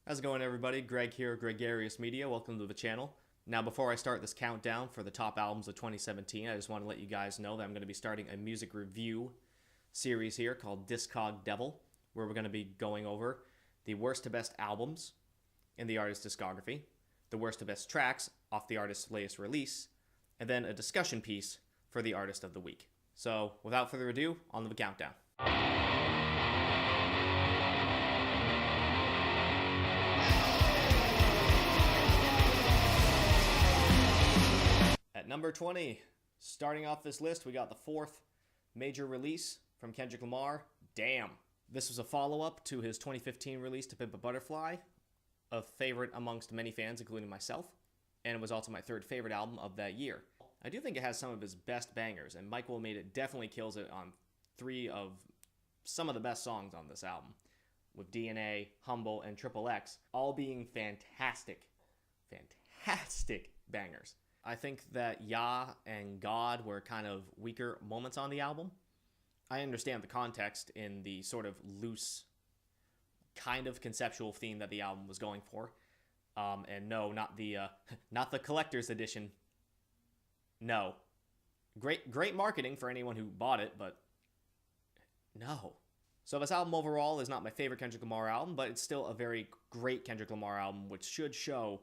How's it going, everybody? Greg here, Gregarious Media. Welcome to the channel. Now, before I start this countdown for the top albums of 2017, I just want to let you guys know that I'm going to be starting a music review series here called Discog Devil, where we're going to be going over the worst to best albums in the artist's discography, the worst to best tracks off the artist's latest release, and then a discussion piece for the artist of the week. So, without further ado, on to the countdown. At number 20, starting off this list, we got the fourth major release from Kendrick Lamar, Damn. This was a follow-up to his 2015 release To Pimp a Butterfly, a favorite amongst many fans, including myself, and it was also my third favorite album of that year. I do think it has some of his best bangers, and Mike Will Made It definitely kills it on three of some of the best songs on this album, with DNA, Humble, and Triple X, all being fantastic bangers. I think that Ya and God were kind of weaker moments on the album. I understand the context in the sort of loose, kind of conceptual theme that the album was going for. And no, not the collector's edition. No. Great marketing for anyone who bought it, but no. So this album overall is not my favorite Kendrick Lamar album, but it's still a very great Kendrick Lamar album, which should show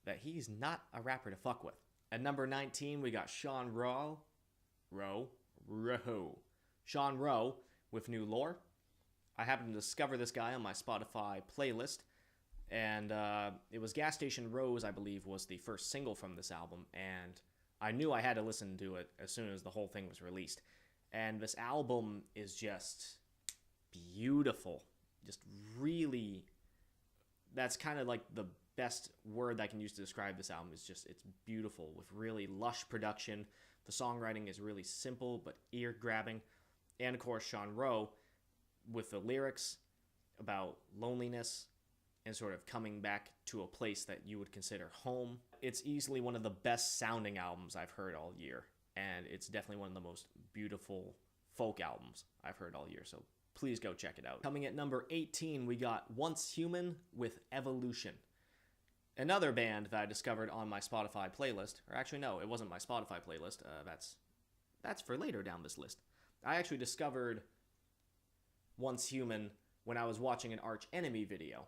that he's not a rapper to fuck with. At number 19, we got Rowe. Sean Rowe with New Lore. I happened to discover this guy on my Spotify playlist, and it was Gas Station Rose, I believe, was the first single from this album, and I knew I had to listen to it as soon as the whole thing was released. And this album is just beautiful. Just really, that's kind of like the best word I can use to describe this album. Is just, it's beautiful with really lush production. The songwriting is really simple but ear-grabbing. And of course, Sean Rowe with the lyrics about loneliness and sort of coming back to a place that you would consider home. It's easily one of the best sounding albums I've heard all year, and it's definitely one of the most beautiful folk albums I've heard all year, so please go check it out. Coming at number 18, we got Once Human with Evolution. Another band that I discovered on my Spotify playlist, or actually no, it wasn't my Spotify playlist, that's for later down this list. I actually discovered Once Human when I was watching an Arch Enemy video,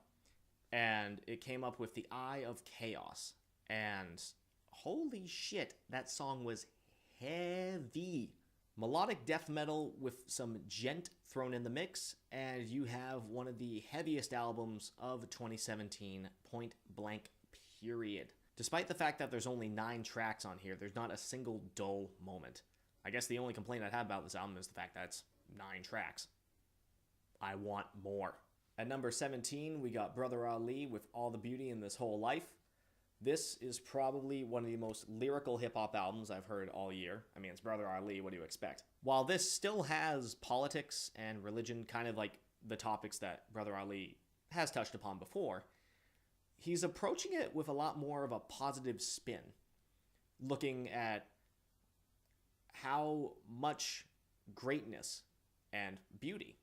and it came up with The Eye of Chaos, and holy shit, that song was heavy. Melodic death metal with some djent thrown in the mix, and you have one of the heaviest albums of 2017, point blank, period. Despite the fact that there's only 9 tracks on here, there's not a single dull moment. I guess the only complaint I have about this album is the fact that it's 9 tracks. I want more. At number 17, we got Brother Ali with All the Beauty in This Whole Life. This is probably one of the most lyrical hip-hop albums I've heard all year. I mean, it's Brother Ali, what do you expect? While this still has politics and religion, kind of like the topics that Brother Ali has touched upon before, he's approaching it with a lot more of a positive spin, looking at how much greatness and beauty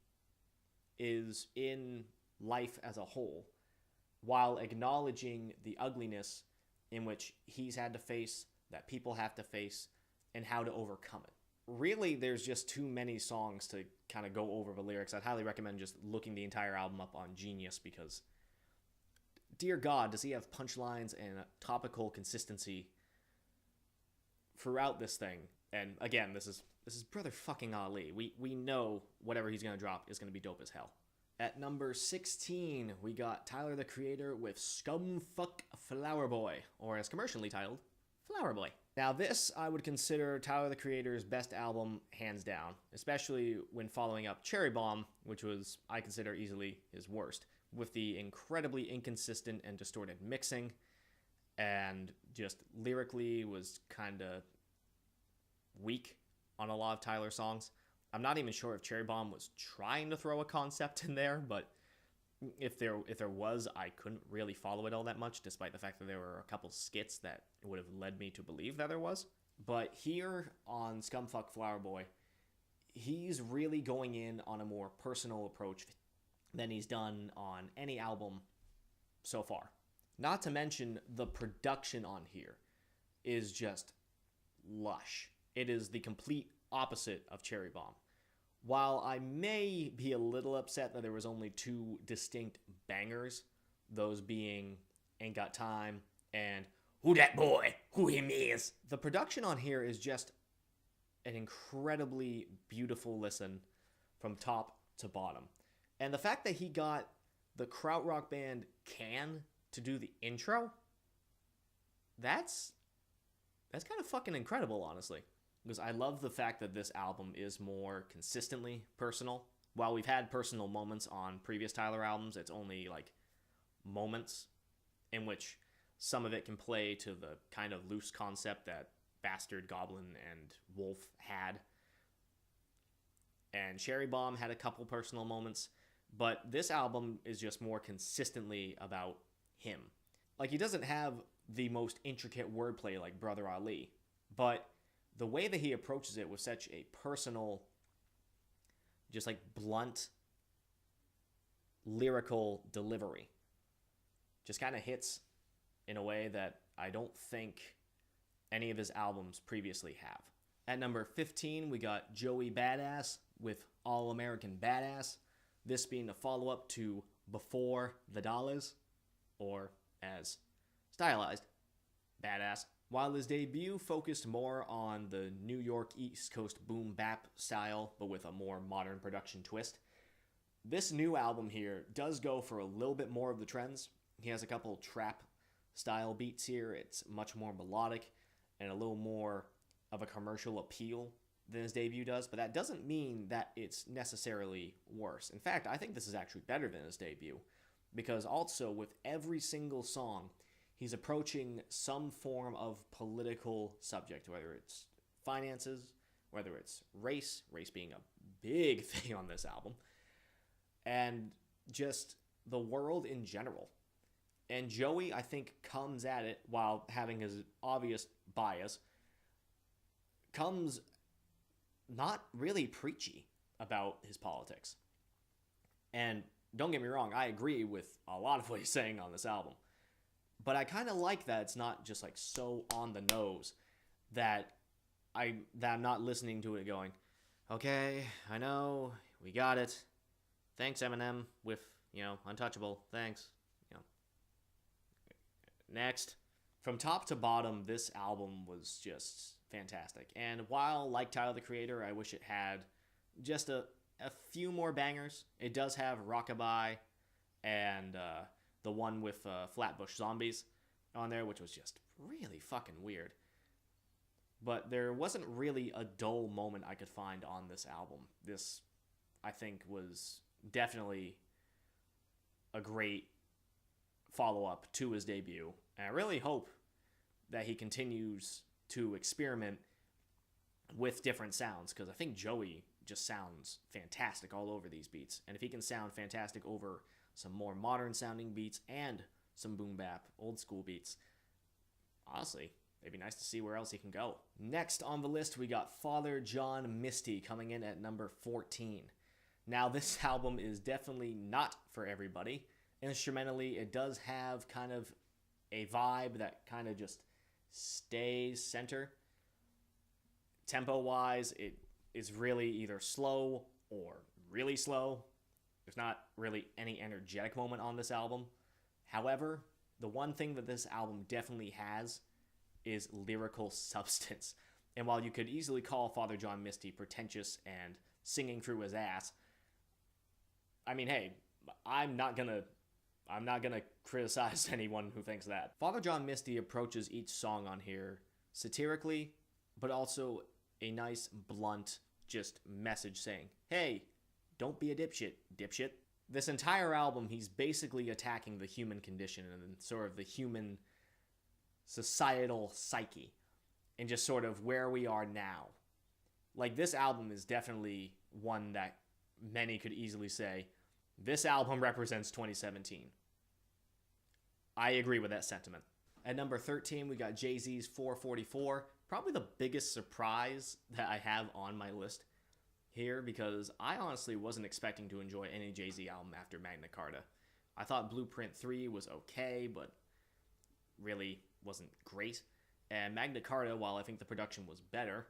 is in life as a whole, while acknowledging the ugliness in which he's had to face, that people have to face, and how to overcome it. Really, there's just too many songs to kind of go over the lyrics. I'd highly recommend just looking the entire album up on Genius, because, dear God, does he have punchlines and topical consistency throughout this thing. And again, this is Brother fucking Ali. We know whatever he's going to drop is going to be dope as hell. At number 16, we got Tyler, the Creator with Scumfuck Flower Boy, or as commercially titled, Flower Boy. Now this, I would consider Tyler, the Creator's best album, hands down, especially when following up Cherry Bomb, which was, I consider, easily his worst, with the incredibly inconsistent and distorted mixing, and just lyrically was kind of weak on a lot of Tyler songs. I'm not even sure if Cherry Bomb was trying to throw a concept in there, but if there was, I couldn't really follow it all that much, despite the fact that there were a couple skits that would have led me to believe that there was. But here on Scumfuck Flower Boy, he's really going in on a more personal approach than he's done on any album so far. Not to mention the production on here is just lush. It is the complete opposite of Cherry Bomb. While I may be a little upset that there was only 2 distinct bangers, those being Ain't Got Time and Who Dat Boy, Who Him Is, the production on here is just an incredibly beautiful listen from top to bottom. And the fact that he got the krautrock band Can to do the intro, that's kind of fucking incredible, honestly. Because I love the fact that this album is more consistently personal. While we've had personal moments on previous Tyler albums, it's only like moments in which some of it can play to the kind of loose concept that Bastard, Goblin, and Wolf had. And Cherry Bomb had a couple personal moments, but this album is just more consistently about him. Like, he doesn't have the most intricate wordplay like Brother Ali, but the way that he approaches it with such a personal, just like blunt, lyrical delivery just kind of hits in a way that I don't think any of his albums previously have. At number 15, we got Joey Badass with All-American Badass, this being a follow-up to Before the Dollars, or as stylized, Badass. While his debut focused more on the New York East Coast boom bap style, but with a more modern production twist, this new album here does go for a little bit more of the trends. He has a couple trap style beats here. It's much more melodic and a little more of a commercial appeal than his debut does, but that doesn't mean that it's necessarily worse. In fact, I think this is actually better than his debut, because also with every single song, he's approaching some form of political subject, whether it's finances, whether it's race being a big thing on this album, and just the world in general. And Joey, I think, comes at it, while having his obvious bias, comes not really preachy about his politics. And don't get me wrong, I agree with a lot of what he's saying on this album. But I kind of like that it's not just like so on the nose that I'm not listening to it going, okay, I know, we got it. Thanks, Eminem, with, Untouchable. Thanks. Next. From top to bottom, this album was just fantastic. And while, like Tyler, the Creator, I wish it had just a few more bangers, it does have Rockabye and the one with Flatbush Zombies on there, which was just really fucking weird. But there wasn't really a dull moment I could find on this album. This, I think, was definitely a great follow-up to his debut. And I really hope that he continues to experiment with different sounds, because I think Joey just sounds fantastic all over these beats. And if he can sound fantastic over some more modern sounding beats and some boom bap old school beats, honestly, it'd be nice to see where else he can go. Next on the list, we got Father John Misty coming in at number 14. Now, this album is definitely not for everybody. Instrumentally, it does have kind of a vibe that kind of just stays center. Tempo-wise, it is really either slow or really slow. There's not really any energetic moment on this album. However, the one thing that this album definitely has is lyrical substance. And while you could easily call Father John Misty pretentious and singing through his ass, I mean, hey, I'm not gonna criticize anyone who thinks that. Father John Misty approaches each song on here satirically, but also a nice, blunt, just message saying, hey, don't be a dipshit. This entire album, he's basically attacking the human condition and sort of the human societal psyche and just sort of where we are now. Like, this album is definitely one that many could easily say, this album represents 2017. I agree with that sentiment. At number 13, we got JayZ's 444. Probably the biggest surprise that I have on my list here, because I honestly wasn't expecting to enjoy any JayZ album after Magna Carta. I thought Blueprint 3 was okay, but really wasn't great. And Magna Carta, while I think the production was better,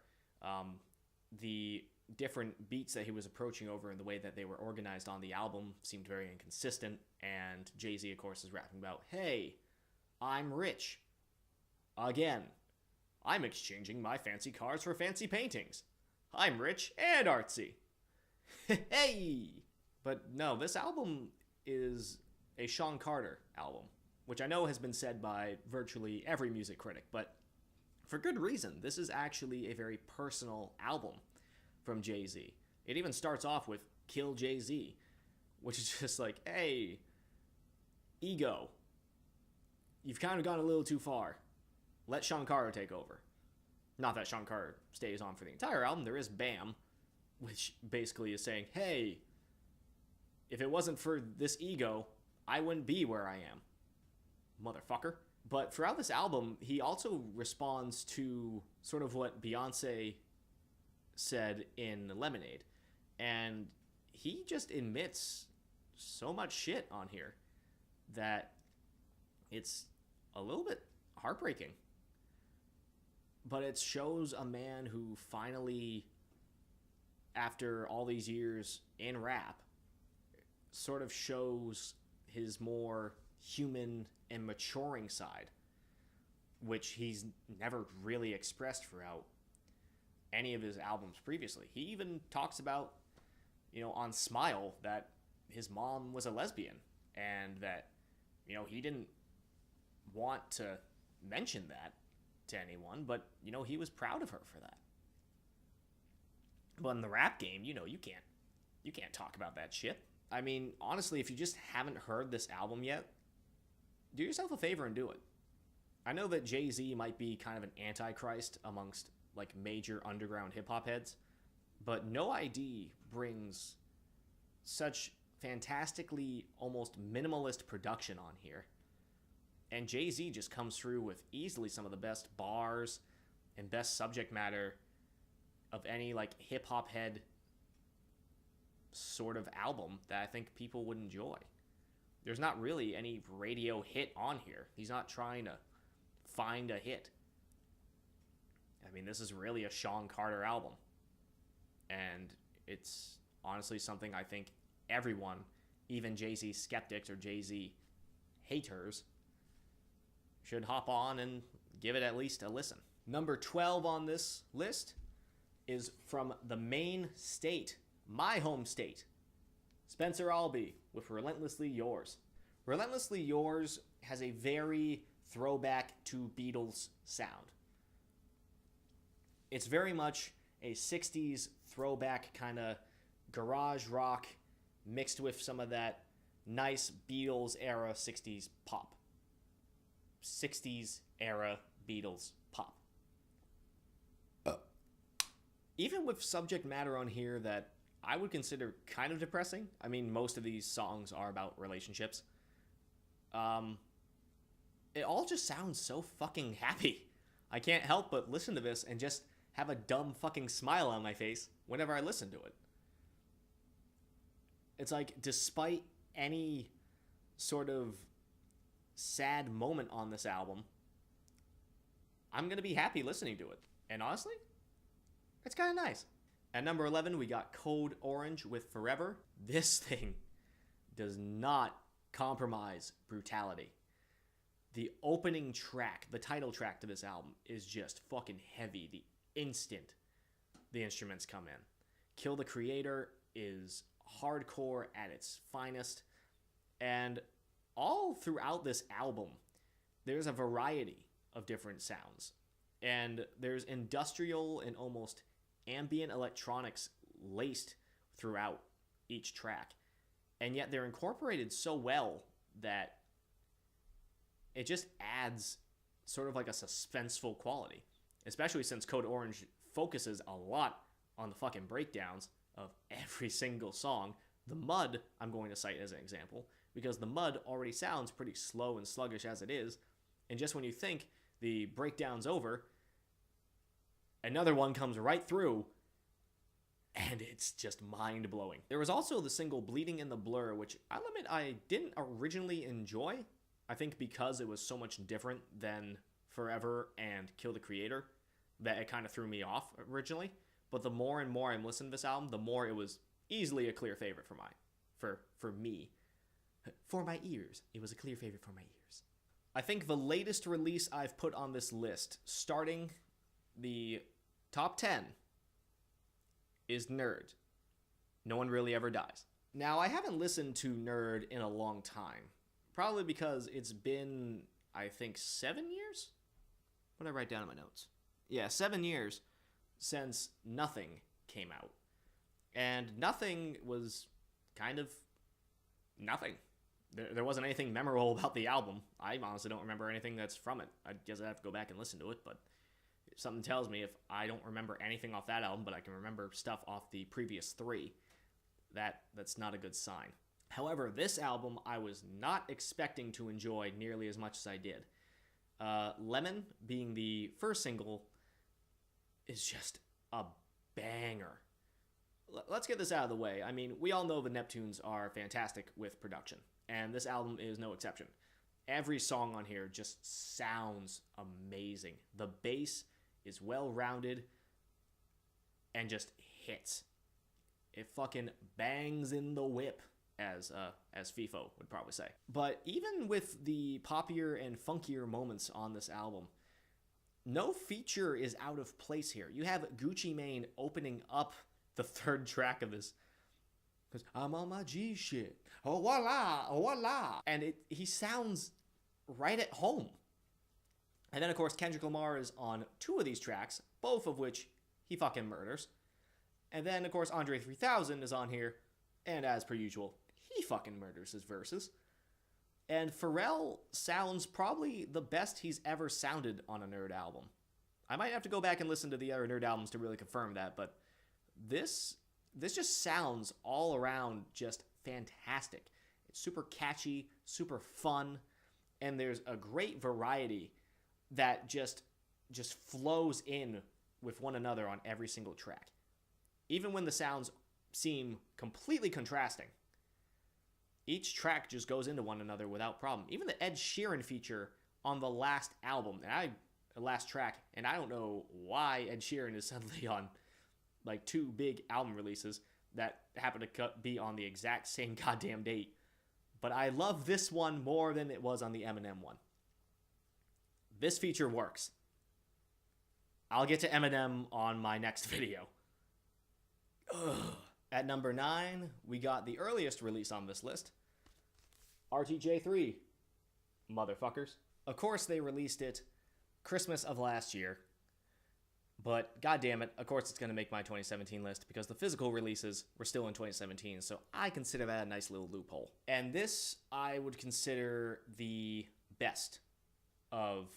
the different beats that he was approaching over and the way that they were organized on the album seemed very inconsistent. And JayZ, of course, is rapping about, hey, I'm rich. Again, I'm exchanging my fancy cars for fancy paintings. I'm rich and artsy. Hey! But no, this album is a Sean Carter album, which I know has been said by virtually every music critic, but for good reason. This is actually a very personal album from JayZ. It even starts off with Kill JayZ, which is just like, hey, ego. You've kind of gone a little too far. Let Sean Carter take over. Not that Sean Carter stays on for the entire album. There is Bam, which basically is saying, hey, if it wasn't for this ego, I wouldn't be where I am. Motherfucker. But throughout this album, he also responds to sort of what Beyonce said in Lemonade. And he just admits so much shit on here that it's a little bit heartbreaking. But it shows a man who finally, after all these years in rap, sort of shows his more human and maturing side, which he's never really expressed throughout any of his albums previously. He even talks about, on Smile, that his mom was a lesbian and that, he didn't want to mention that to anyone, but, he was proud of her for that. But in the rap game, you can't talk about that shit. I mean, honestly, if you just haven't heard this album yet, do yourself a favor and do it. I know that JayZ might be kind of an antichrist amongst like major underground hip-hop heads, but No ID brings such fantastically almost minimalist production on here. And JayZ just comes through with easily some of the best bars and best subject matter of any like hip-hop head sort of album that I think people would enjoy. There's not really any radio hit on here. He's not trying to find a hit. I mean, this is really a Sean Carter album. And it's honestly something I think everyone, even JayZ skeptics or JayZ haters, should hop on and give it at least a listen. Number 12 on this list is from the main state, my home state, Spencer Albee with Relentlessly Yours. Relentlessly Yours has a very throwback to Beatles sound. It's very much a 60s throwback kind of garage rock mixed with some of that nice Beatles era 60s pop. 60s era Beatles pop. Even with subject matter on here that I would consider kind of depressing. I mean, most of these songs are about relationships. It all just sounds so fucking happy. I can't help but listen to this and just have a dumb fucking smile on my face whenever I listen to it. It's like, despite any sort of sad moment on this album, I'm going to be happy listening to it. And honestly, it's kind of nice. At number 11, we got Code Orange with Forever. This thing does not compromise brutality. The opening track, the title track to this album, is just fucking heavy the instant the instruments come in. Kill the Kreator is hardcore at its finest. And all throughout this album, there's a variety of different sounds. And there's industrial and almost ambient electronics laced throughout each track. And yet they're incorporated so well that it just adds sort of like a suspenseful quality. Especially since Code Orange focuses a lot on the fucking breakdowns of every single song. The Mud, I'm going to cite as an example, because the Mud already sounds pretty slow and sluggish as it is. And just when you think the breakdown's over, another one comes right through and it's just mind-blowing. There was also the single Bleeding in the Blur, which I'll admit I didn't originally enjoy. I think because it was so much different than Forever and Kill the Creator that it kind of threw me off originally. But the more and more I'm listening to this album, the more it was easily a clear favorite for me. For my ears. It was a clear favorite for my ears. I think the latest release I've put on this list, starting the top 10, is N.E.R.D. No One Really Ever Dies. Now, I haven't listened to N.E.R.D in a long time. Probably because it's been, I think, 7 years? What did I write down in my notes? Yeah, 7 years since Nothing came out. And Nothing was kind of nothing. There wasn't anything memorable about the album. I honestly don't remember anything that's from it. I guess I'd have to go back and listen to it, but something tells me if I don't remember anything off that album, but I can remember stuff off the previous 3, that's not a good sign. However, this album I was not expecting to enjoy nearly as much as I did. Lemon, being the first single, is just a banger. Let's get this out of the way. I mean, we all know the Neptunes are fantastic with production, and this album is no exception. Every song on here just sounds amazing. The bass is well-rounded and just hits. It fucking bangs in the whip, as FIFO would probably say. But even with the poppier and funkier moments on this album, no feature is out of place here. You have Gucci Mane opening up the 3rd track of this, because I'm on my G shit. Oh, voila, oh, voila. And he sounds right at home. And then, of course, Kendrick Lamar is on 2 of these tracks, both of which he fucking murders. And then, of course, Andre 3000 is on here, and as per usual, he fucking murders his verses. And Pharrell sounds probably the best he's ever sounded on a N.E.R.D album. I might have to go back and listen to the other N.E.R.D albums to really confirm that, but this just sounds all around just fantastic. It's super catchy, super fun, and there's a great variety that just flows in with one another on every single track. Even when the sounds seem completely contrasting, each track just goes into one another without problem. Even the Ed Sheeran feature on the last album, last track, and I don't know why Ed Sheeran is suddenly on like 2 big album releases that happen to be on the exact same goddamn date. But I love this one more than it was on the Eminem one. This feature works. I'll get to Eminem on my next video. Ugh. At number 9, we got the earliest release on this list, RTJ3. Motherfuckers. Of course, they released it Christmas of last year. But goddamn it, of course it's going to make my 2017 list because the physical releases were still in 2017, so I consider that a nice little loophole. And this I would consider the best of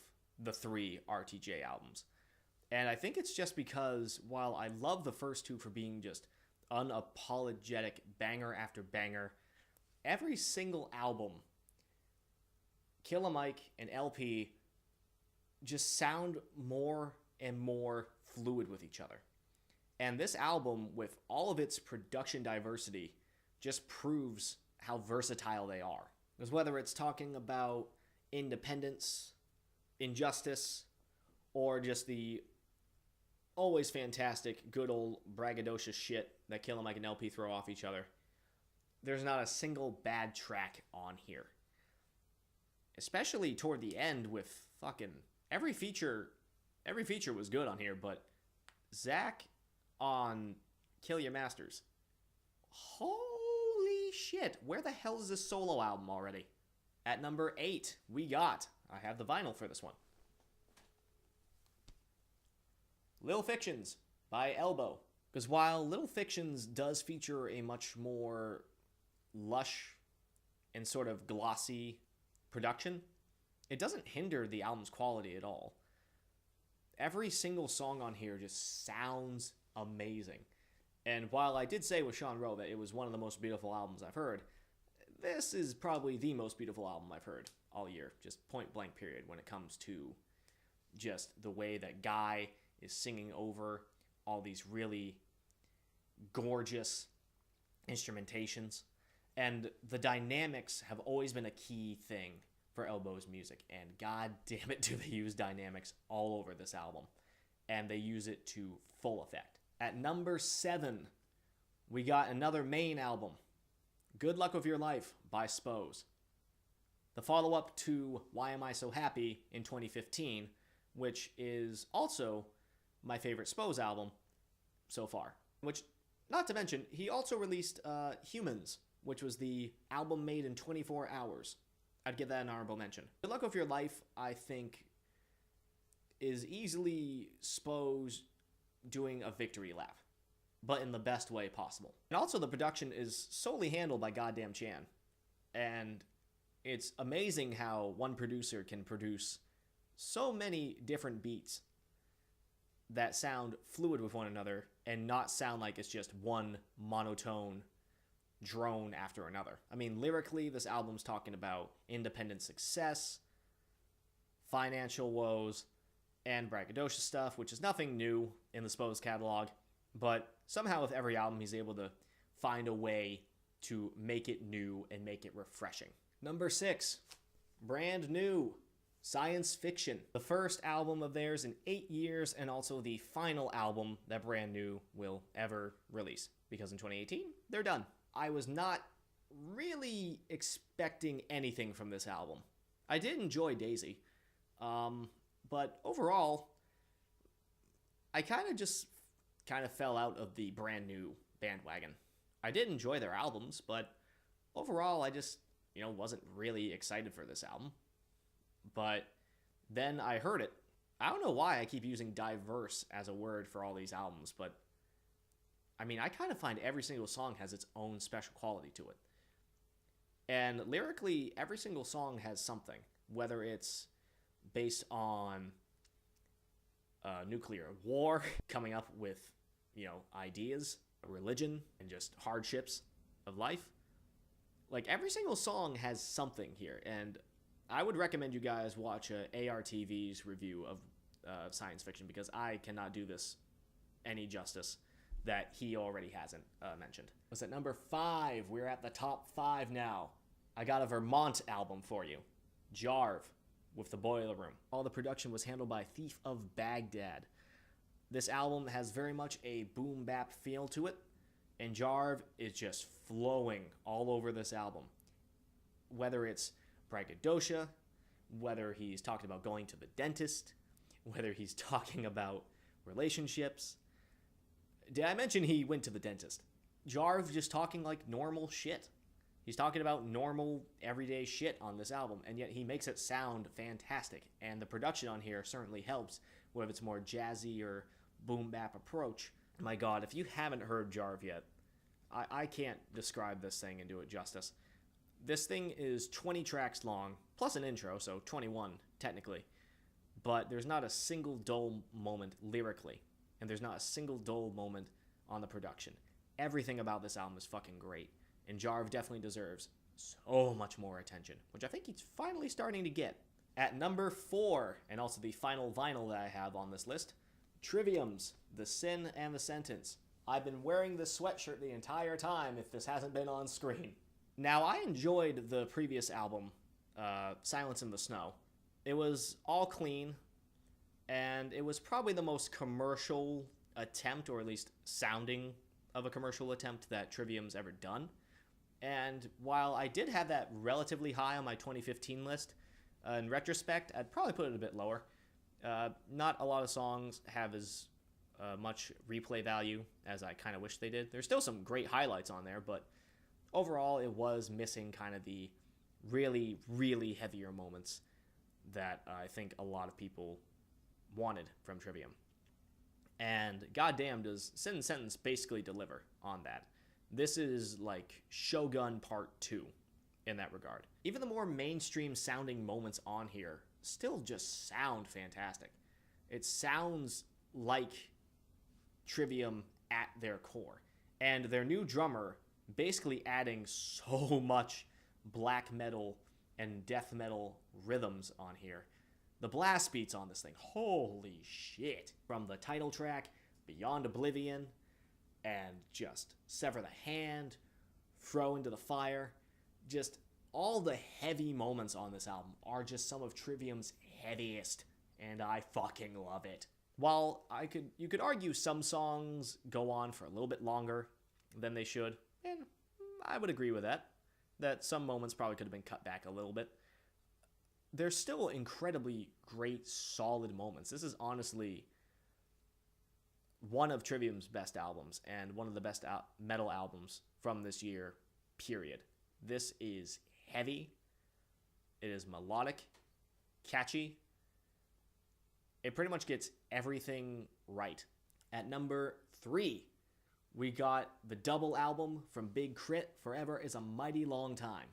the 3 RTJ albums. And I think it's just because while I love the first 2 for being just unapologetic banger after banger, every single album, Killer Mike and LP, just sound more and more fluid with each other. And this album, with all of its production diversity, just proves how versatile they are. Because whether it's talking about independence, injustice, or just the always fantastic, good old braggadocious shit that Killer Mike and LP throw off each other, there's not a single bad track on here. Especially toward the end with fucking every feature was good on here, but Zach on Kill Your Masters. Holy shit, where the hell is this solo album already? At number 8, I have the vinyl for this one, Lil Fictions by Elbow. Because while Lil Fictions does feature a much more lush and sort of glossy production, it doesn't hinder the album's quality at all. Every single song on here just sounds amazing. And while I did say with Sean Rowe that it was one of the most beautiful albums I've heard, this is probably the most beautiful album I've heard all year. Just point blank period when it comes to just the way that Guy is singing over all these really gorgeous instrumentations, and the dynamics have always been a key thing for Elbow's music, and god damn it do they use dynamics all over this album, and they use it to full effect. At number 7, we got another main album, Good Luck With Your Life by Spose, the follow-up to Why Am I So Happy in 2015, which is also my favorite Spose album so far. Which, not to mention, he also released Humans, which was the album made in 24 hours. I'd give that an honorable mention. Good Luck With Your Life, I think, is easily Spose doing a victory lap, but in the best way possible. And also the production is solely handled by goddamn Chan. And it's amazing how one producer can produce so many different beats that sound fluid with one another and not sound like it's just one monotone drone after another. I mean, lyrically, this album's talking about independent success, financial woes, and braggadocious stuff, which is nothing new in the Spose catalog, but somehow with every album he's able to find a way to make it new and make it refreshing. Number 6, brand new, Science Fiction. The first album of theirs in 8 years, and also the final album that Brand New will ever release, because in 2018, they're done. I was not really expecting anything from this album. I did enjoy Daisy, but overall, I kind of fell out of the Brand New bandwagon. I did enjoy their albums, but overall, I just, wasn't really excited for this album. But then I heard it. I don't know why I keep using diverse as a word for all these albums, but I mean, I kind of find every single song has its own special quality to it. And lyrically, every single song has something, whether it's based on nuclear war, coming up with, ideas, religion, and just hardships of life. Like, every single song has something here, and I would recommend you guys watch ARTV's review of Science Fiction, because I cannot do this any justice that he already hasn't mentioned. What's at number 5? We're at the top 5 now. I got a Vermont album for you. Jarv with The Boiler Room. All the production was handled by Thief of Baghdad. This album has very much a boom bap feel to it, and Jarv is just flowing all over this album. Whether it's braggadocio, whether he's talking about going to the dentist, whether he's talking about relationships. Did I mention he went to the dentist? Jarv just talking like normal shit. He's talking about normal, everyday shit on this album, and yet he makes it sound fantastic. And the production on here certainly helps, whether it's more jazzy or boom bap approach. My god, if you haven't heard Jarv yet, I can't describe this thing and do it justice. This thing is 20 tracks long, plus an intro, so 21 technically. But there's not a single dull moment lyrically, and there's not a single dull moment on the production. Everything about this album is fucking great, and Jarv definitely deserves so much more attention, which I think he's finally starting to get. At number 4, and also the final vinyl that I have on this list, Trivium's The Sin and the Sentence. I've been wearing this sweatshirt the entire time if this hasn't been on screen. Now, I enjoyed the previous album, Silence in the Snow. It was all clean, and it was probably the most commercial attempt, or at least sounding of a commercial attempt that Trivium's ever done. And while I did have that relatively high on my 2015 list, in retrospect, I'd probably put it a bit lower. Not a lot of songs have as much replay value as I kind of wish they did. There's still some great highlights on there, but overall it was missing kind of the really, really heavier moments that I think a lot of people wanted from Trivium. And goddamn does Sin and Sentence basically deliver on that. This is like Shogun Part 2 in that regard. Even the more mainstream sounding moments on here still just sound fantastic. It sounds like Trivium at their core. And their new drummer basically adding so much black metal and death metal rhythms on here. The blast beats on this thing, holy shit. From the title track, Beyond Oblivion, and just sever the hand, throw into the fire. Just all the heavy moments on this album are just some of Trivium's heaviest, and I fucking love it. While you could argue some songs go on for a little bit longer than they should, and I would agree with that some moments probably could have been cut back a little bit. There's still incredibly great, solid moments. This is honestly one of Trivium's best albums and one of the best metal albums from this year, period. This is heavy. It is melodic, catchy. It pretty much gets everything right. At number 3, we got the double album from Big K.R.I.T, Forever is a Mighty Long Time.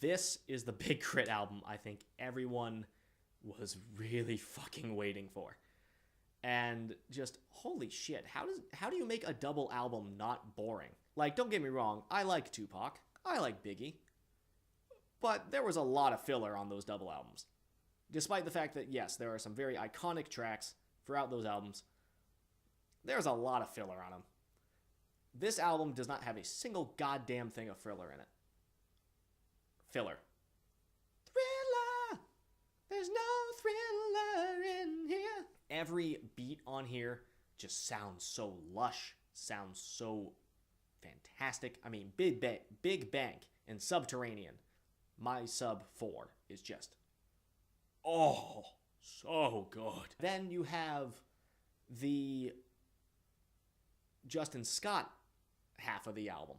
This is the Big K.R.I.T album I think everyone was really fucking waiting for. And just, holy shit, how do you make a double album not boring? Like, don't get me wrong, I like Tupac, I like Biggie, but there was a lot of filler on those double albums. Despite the fact that, yes, there are some very iconic tracks throughout those albums, there's a lot of filler on them. This album does not have a single goddamn thing of filler in it. Filler. Thriller! There's no thriller in here. Every beat on here just sounds so lush, sounds so fantastic. I mean, Big Bank and Subterranean, my sub 4 is just, oh, so good. Then you have the Justin Scott half of the album,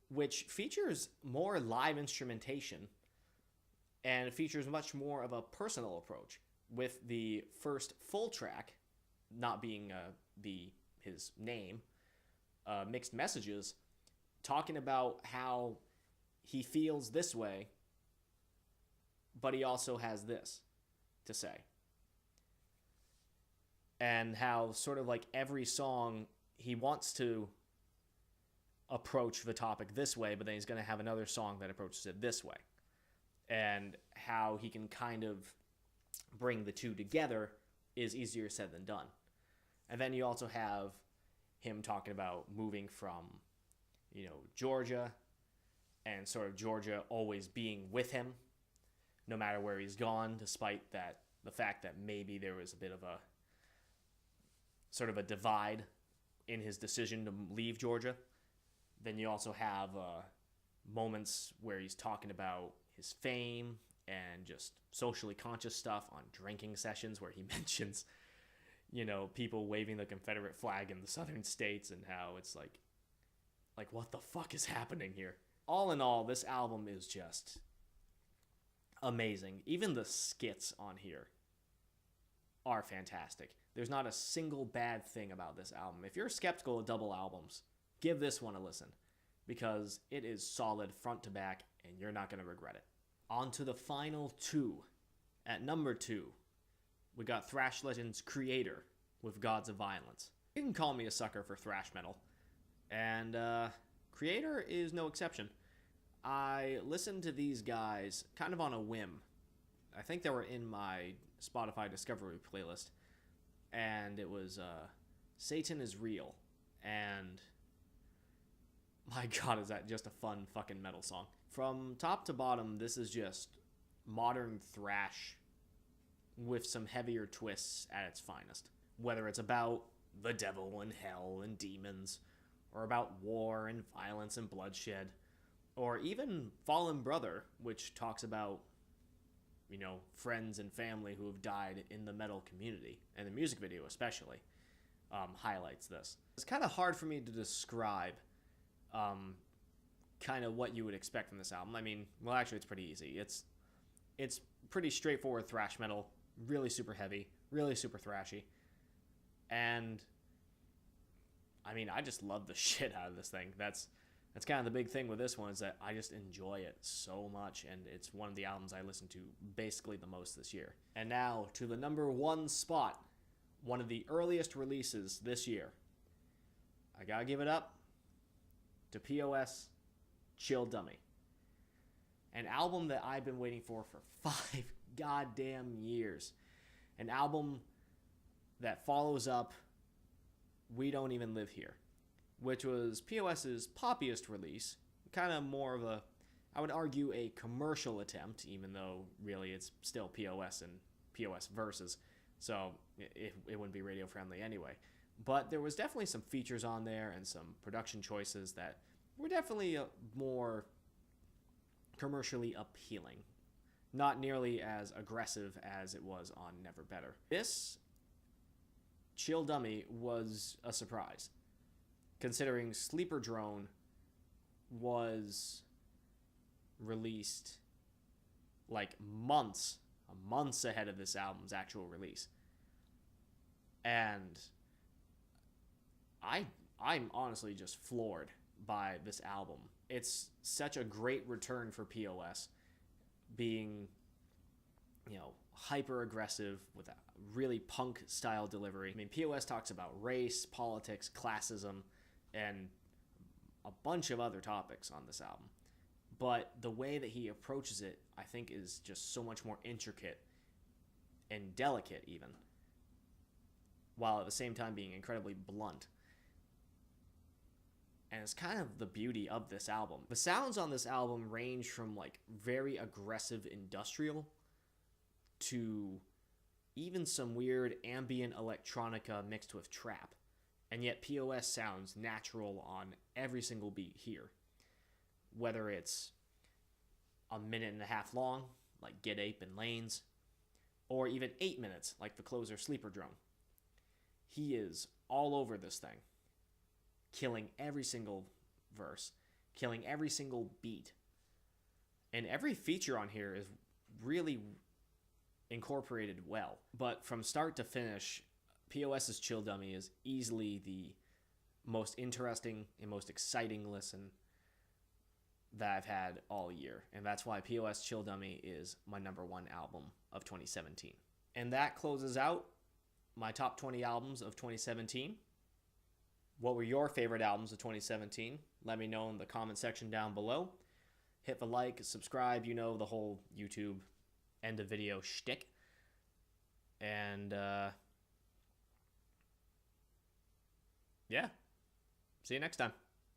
which features more live instrumentation and it features much more of a personal approach, with the first full track not being his name, Mixed Messages, talking about how he feels this way, but he also has this to say. And how sort of like every song he wants to approach the topic this way, but then he's going to have another song that approaches it this way. And how he can kind of bring the two together is easier said than done. And then you also have him talking about moving from, Georgia, and sort of Georgia always being with him no matter where he's gone, despite the fact that maybe there was a bit of a sort of a divide in his decision to leave Georgia. Then you also have moments where he's talking about his fame and just socially conscious stuff on drinking sessions, where he mentions, people waving the Confederate flag in the southern states and how it's like what the fuck is happening here? All in all, this album is just amazing. Even the skits on here are fantastic. There's not a single bad thing about this album. If you're skeptical of double albums, give this one a listen, because it is solid front to back and you're not going to regret it. On to the final 2. At number 2, we got Thrash Legends' Kreator with Gods of Violence. You can call me a sucker for thrash metal, and Kreator is no exception. I listened to these guys kind of on a whim. I think they were in my Spotify Discovery playlist, and it was Satan is Real, and my god, is that just a fun fucking metal song. From top to bottom, this is just modern thrash with some heavier twists at its finest. Whether it's about the devil and hell and demons, or about war and violence and bloodshed, or even Fallen Brother, which talks about, friends and family who have died in the metal community, and the music video especially highlights this. It's kind of hard for me to describe kind of what you would expect from this album. I mean, well, actually, it's pretty easy. It's pretty straightforward thrash metal, really super heavy, really super thrashy, and I mean, I just love the shit out of this thing. That's kind of the big thing with this one, is that I just enjoy it so much, and it's one of the albums I listen to basically the most this year. And now to the number 1 spot, one of the earliest releases this year. I gotta give it up to POS Chill Dummy. An album that I've been waiting for 5 goddamn years. An album that follows up We Don't Even Live Here. which was POS's poppiest release. Kind of more of a, I would argue, a commercial attempt, even though really it's still POS and POS versus, so it wouldn't be radio friendly anyway. But there was definitely some features on there and some production choices that were definitely more commercially appealing. Not nearly as aggressive as it was on Never Better. This Chill Dummy was a surprise, considering Sleeper Drone was released like months ahead of this album's actual release. And I'm honestly just floored by this album. It's such a great return for POS, being, you know, hyper aggressive with a really punk style delivery. I mean, POS talks about race, politics, classism, and a bunch of other topics on this album. But the way that he approaches it, I think, is just so much more intricate and delicate even, while at the same time being incredibly blunt. And it's kind of the beauty of this album. The sounds on this album range from like very aggressive industrial to even some weird ambient electronica mixed with trap. And yet POS sounds natural on every single beat here. Whether it's a minute and a half long, like Get Ape and Lanes, or even 8 minutes, like the closer Sleeper Drone. He is all over this thing, killing every single verse, killing every single beat. And every feature on here is really incorporated well. But from start to finish, POS's Chill Dummy is easily the most interesting and most exciting listen that I've had all year. And that's why POS Chill Dummy is my #1 album of 2017. And that closes out my top 20 albums of 2017. What were your favorite albums of 2017? Let me know in the comment section down below. Hit the like, subscribe, you know, the whole YouTube end of video shtick. And yeah, see you next time.